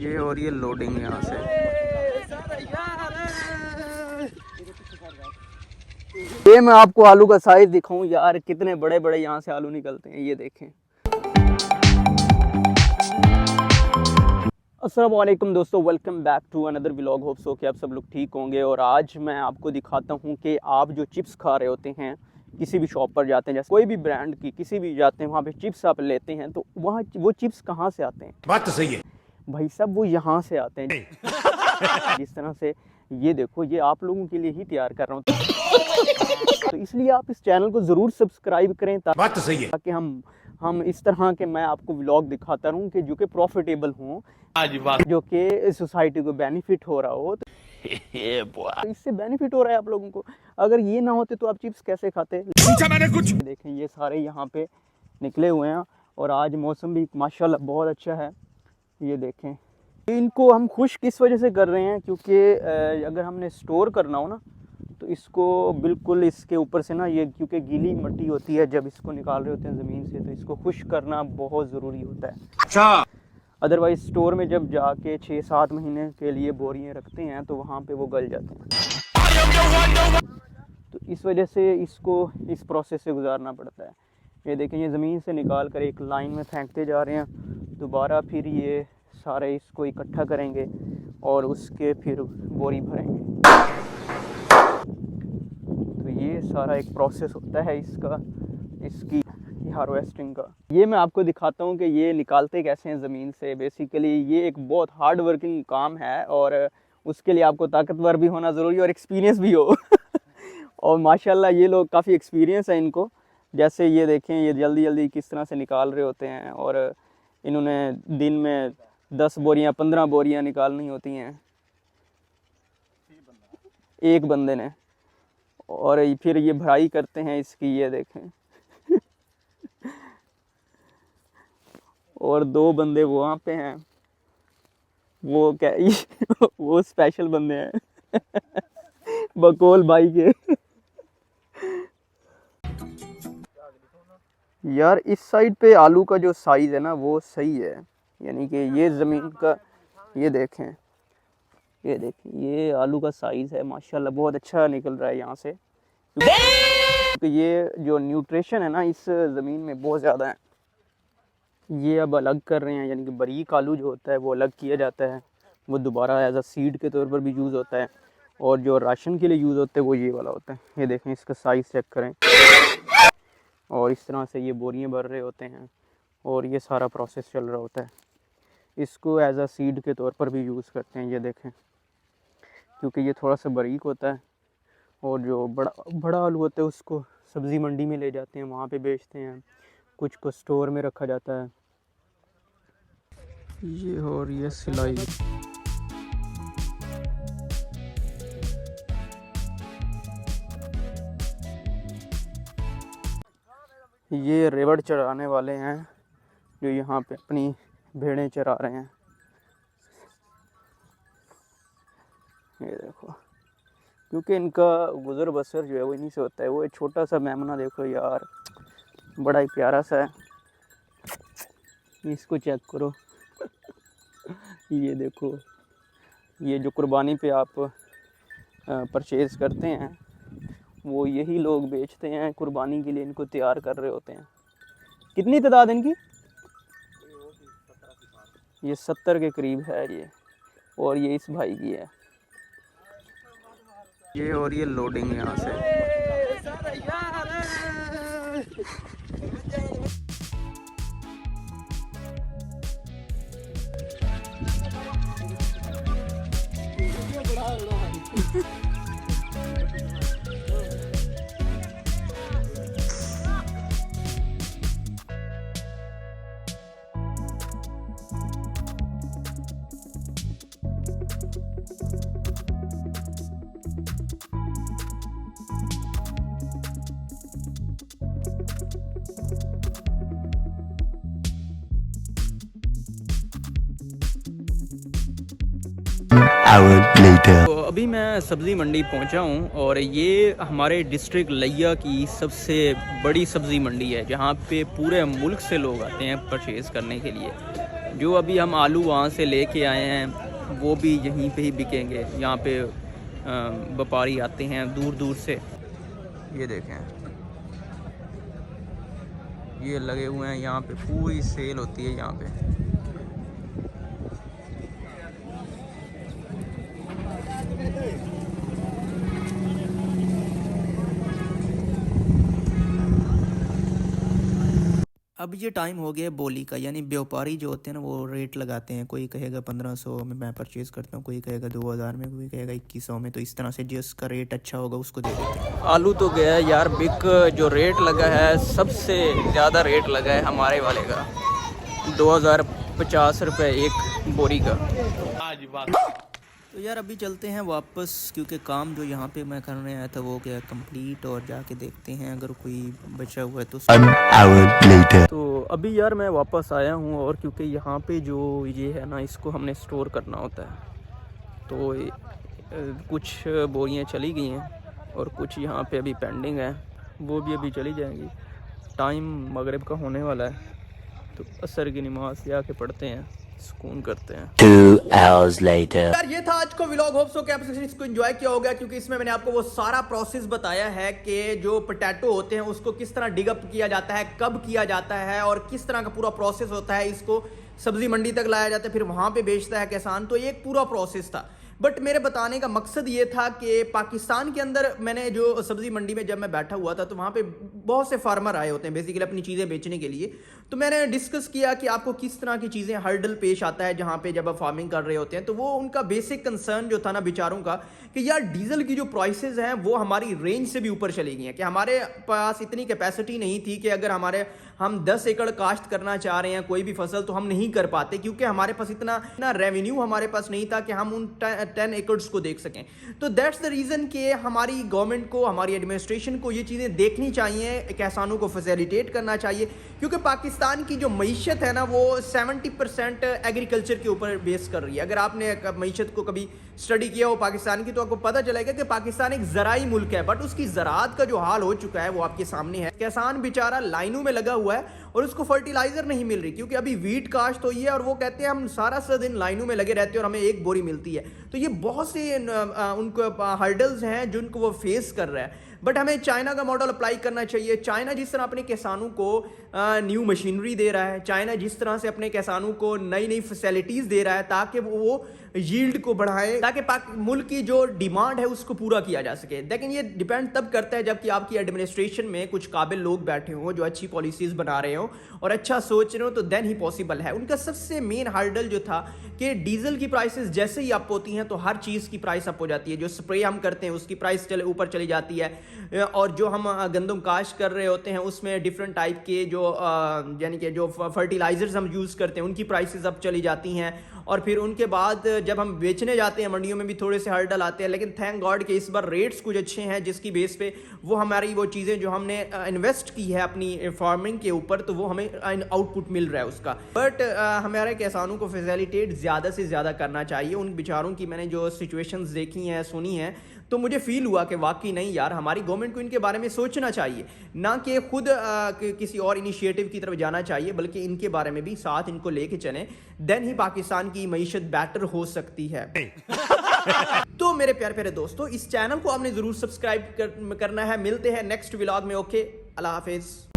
ये और ये लोडिंग यहाँ से। ये मैं आपको आलू का साइज दिखाऊं यार, कितने बड़े बड़े यहाँ से आलू निकलते हैं, ये देखें। अस्सलाम वालेकुम दोस्तों, welcome back to another vlog. Hope so कि आप सब लोग ठीक होंगे। और आज मैं आपको दिखाता हूँ कि आप जो चिप्स खा रहे होते हैं, किसी भी शॉप पर जाते हैं, जैसे कोई भी ब्रांड की किसी भी जाते हैं, वहाँ पे चिप्स आप लेते हैं, तो वहाँ वो चिप्स कहाँ से आते हैं? बात तो सही है भाई साहब, वो यहाँ से आते हैं। जिस तरह से ये देखो, ये आप लोगों के लिए ही तैयार कर रहा हूँ, तो इसलिए आप इस चैनल को ज़रूर सब्सक्राइब करें बात तो सही है, ताकि हम इस तरह के मैं आपको व्लॉग दिखाता रहूँ कि जो कि प्रॉफिटेबल हों, जो कि सोसाइटी को बेनिफिट हो रहा हो। तो इससे बेनिफिट हो रहा है आप लोगों को। अगर ये ना होते तो आप चिप्स कैसे खाते? मैंने कुछ देखें, ये सारे यहाँ पे निकले हुए हैं और आज मौसम भी माशाल्लाह बहुत अच्छा है। ये देखें, इनको हम खुश किस वजह से कर रहे हैं, क्योंकि अगर हमने स्टोर करना हो ना, तो इसको बिल्कुल इसके ऊपर से ना, ये क्योंकि गीली मिट्टी होती है, जब इसको निकाल रहे होते हैं ज़मीन से, तो इसको खुश करना बहुत ज़रूरी होता है। अच्छा, अदरवाइज़ स्टोर में जब जाके 6-7 महीने के लिए बोरियां रखते हैं तो वहाँ पे वो गल जाते हैं। तो इस वजह से इसको इस प्रोसेस से गुजारना पड़ता है। ये देखें, ये ज़मीन से निकाल कर एक लाइन में फेंकते जा रहे हैं, दोबारा फिर ये सारे इसको इकट्ठा करेंगे और उसके फिर बोरी भरेंगे। तो ये सारा एक प्रोसेस होता है इसकी हार्वेस्टिंग का। ये मैं आपको दिखाता हूँ कि ये निकालते कैसे हैं ज़मीन से। बेसिकली ये एक बहुत हार्ड वर्किंग काम है और उसके लिए आपको ताकतवर भी होना ज़रूरी है और एक्सपीरियंस भी हो। और माशाल्लाह ये लोग काफ़ी एक्सपीरियंस है इनको। जैसे ये देखें, ये जल्दी जल्दी किस तरह से निकाल रहे होते हैं और इन्होंने दिन में 10 बोरियां 15 बोरियां निकालनी होती हैं एक बंदे ने, और फिर ये भराई करते हैं इसकी। ये देखें, और 2 बंदे वहाँ पे हैं, वो क्या वो स्पेशल बंदे हैं बकौल भाई के। यार इस साइड पे आलू का जो साइज़ है ना वो सही है, यानी कि ये ज़मीन का, ये देखें ये आलू का साइज़ है माशाल्लाह, बहुत अच्छा निकल रहा है यहाँ से, क्योंकि ये जो न्यूट्रिशन है ना इस ज़मीन में बहुत ज़्यादा है। ये अब अलग कर रहे हैं, यानी कि बारीक आलू जो होता है वो अलग किया जाता है, वो दोबारा एज अ सीड के तौर पर भी यूज़ होता है, और जो राशन के लिए यूज़ होता है वो ये वाला होता है। ये देखें, इसका साइज़ चेक करें, और इस तरह से ये बोरियां भर रहे होते हैं और ये सारा प्रोसेस चल रहा होता है। इसको एज अ सीड के तौर पर भी यूज़ करते हैं। ये देखें, क्योंकि ये थोड़ा सा बारीक होता है, और जो बड़ा आलू होता है उसको सब्ज़ी मंडी में ले जाते हैं, वहाँ पे बेचते हैं, कुछ को स्टोर में रखा जाता है। ये और ये सिलाई, ये रेवड़ चराने वाले हैं जो यहाँ पे अपनी भेड़ें चरा रहे हैं। ये देखो, क्योंकि इनका गुज़र बसर जो है वो इन्हीं से होता है। वो एक छोटा सा मेमना देखो यार, बड़ा ही प्यारा सा है, इसको चेक करो। ये देखो, ये जो कुर्बानी पे आप परचेज़ करते हैं वो यही लोग बेचते हैं, कुर्बानी के लिए इनको तैयार कर रहे होते हैं। कितनी तादाद इनकी? ये 70 के करीब है ये, और ये इस भाई की है। ये और ये लोडिंग यहाँ से। तो अभी मैं सब्ज़ी मंडी पहुंचा हूं, और ये हमारे डिस्ट्रिक्ट लिया की सबसे बड़ी सब्ज़ी मंडी है, जहां पे पूरे मुल्क से लोग आते हैं परचेज़ करने के लिए। जो अभी हम आलू वहाँ से लेके आए हैं वो भी यहीं पे ही बिकेंगे। यहाँ पे व्यापारी आते हैं दूर दूर से। ये देखें, ये लगे हुए हैं यहाँ पे, पूरी सेल होती है यहाँ पे। अब ये टाइम हो गया बोली का, यानी व्यापारी जो होते हैं ना वो रेट लगाते हैं। कोई कहेगा 1500 में मैं परचेज़ करता हूँ, कोई कहेगा 2000 में, कोई कहेगा 2100 में। तो इस तरह से जिसका रेट अच्छा होगा उसको दे देते हैं। आलू तो गया है यार बिक। जो रेट लगा है सबसे ज़्यादा रेट लगा है हमारे वाले का, 2050 रुपये एक बोरी का। तो यार अभी चलते हैं वापस, क्योंकि काम जो यहाँ पे मैं करने आया था वो गया कंप्लीट, और जाके देखते हैं अगर कोई बचा हुआ है तो। तो अभी यार मैं वापस आया हूँ, और क्योंकि यहाँ पे जो ये है ना इसको हमने स्टोर करना होता है, तो कुछ बोरियाँ चली गई हैं और कुछ यहाँ पे अभी पेंडिंग है, वो भी अभी चली जाएंगी। टाइम मगरिब का होने वाला है, तो असर की नमाज से आके पढ़ते हैं, सुकून करते हैं। 2 hours later। यार ये था आज का व्लॉग। होप सो कि आप इसको एंजॉय किया होगा, क्योंकि इसमें मैंने आपको वो सारा प्रोसेस बताया है कि जो पोटैटो होते हैं उसको किस तरह डिग अप किया जाता है, कब किया जाता है, और किस तरह का पूरा प्रोसेस होता है। इसको सब्जी मंडी तक लाया जाता है, फिर वहां पे बेचता है किसान। तो ये एक पूरा प्रोसेस था। बट मेरे बताने का मकसद ये था कि पाकिस्तान के अंदर मैंने जो सब्जी मंडी में जब मैं बैठा हुआ था तो वहाँ पे बहुत से फार्मर आए होते हैं बेसिकली अपनी चीज़ें बेचने के लिए। तो मैंने डिस्कस किया कि आपको किस तरह की चीज़ें हर्डल पेश आता है जहाँ पे जब आप फार्मिंग कर रहे होते हैं। तो वो उनका बेसिक कंसर्न जो था ना बेचारों का, कि यार डीजल की जो प्राइसेस हैं वो हमारी रेंज से भी ऊपर चली गई हैं, कि हमारे पास इतनी कैपेसिटी नहीं थी कि अगर हम 10 एकड़ काश्त करना चाह रहे हैं कोई भी फसल तो हम नहीं कर पाते, क्योंकि हमारे पास इतना रेवेन्यू हमारे पास नहीं था कि हम उन 10 एकड़्स को देख सकें। तो दैट्स द रीज़न कि हमारी गवर्नमेंट को, हमारी एडमिनिस्ट्रेशन को ये चीज़ें देखनी चाहिए, किसानों को फैसिलिटेट करना चाहिए, क्योंकि पाकिस्तान की जो मईशत है ना वो 70% एग्रीकल्चर के ऊपर बेस कर रही है। अगर आपने मईशत को कभी स्टडी किया हो पाकिस्तान की तो आपको पता चलेगा कि पाकिस्तान एक ज़राई मुल्क है, बट उसकी ज़राअत का जो हाल हो चुका है वो आपके सामने है। किसान बेचारा लाइनों में लगा हुआ है और उसको फर्टिलाइजर नहीं मिल रही, क्योंकि अभी वीट काश्त हुई है और वो कहते हैं हम सारा दिन लाइनों में लगे रहते हैं और हमें एक बोरी मिलती है। तो ये बहुत से उनको हर्डल्स हैं जिनको वो फेस कर रहा है। बट हमें चाइना का मॉडल अप्लाई करना चाहिए। चाइना जिस तरह अपने किसानों को न्यू मशीनरी दे रहा है, चाइना जिस तरह से अपने किसानों को नई नई फैसिलिटीज़ दे रहा है ताकि वो यील्ड को बढ़ाएं, ताकि मुल्क की जो डिमांड है उसको पूरा किया जा सके। लेकिन ये डिपेंड तब करता है जबकि आपकी एडमिनिस्ट्रेशन में कुछ काबिल लोग बैठे हों जो अच्छी पॉलिसीज़ बना रहे हो और अच्छा सोच रहे हो, तो देन ही पॉसिबल है। उनका सबसे मेन हर्डल जो था कि डीजल की प्राइसेस जैसे ही अप होती हैं तो हर चीज़ की प्राइस अप हो जाती है। जो स्प्रे हम करते हैं उसकी प्राइस ऊपर चली जाती है, और जो हम गंदम काश्त कर रहे होते हैं उसमें डिफरेंट टाइप के जो यानी कि जो फर्टिलाइजर्स हम यूज़ करते हैं उनकी प्राइसेस अब चली जाती हैं। और फिर उनके बाद जब हम बेचने जाते हैं मंडियों में भी थोड़े से हर्डल आते हैं, लेकिन थैंक गॉड कि इस बार रेट्स कुछ अच्छे हैं जिसकी बेस पे वो हमारी वो चीज़ें जो हमने इन्वेस्ट की है अपनी फार्मिंग के ऊपर तो वो हमें आउटपुट मिल रहा है उसका। बट हमारे किसानों को फैसिलिटेट ज़्यादा से ज़्यादा करना चाहिए। उन बेचारों की मैंने जो सिचुएशंस देखी हैं, सुनी हैं, तो मुझे फील हुआ कि वाकई नहीं यार हमारी गवर्नमेंट को इनके बारे में सोचना चाहिए, ना कि खुद किसी और इनिशिएटिव की तरफ जाना चाहिए, बल्कि इनके बारे में भी साथ इनको लेके चलें, देन ही पाकिस्तान की मईशत बेटर हो सकती है। तो मेरे प्यारे प्यारे दोस्तों, इस चैनल को आपने ज़रूर सब्सक्राइब करना है। मिलते हैं नेक्स्ट व्लॉग में। ओके, अल्लाह हाफिज़।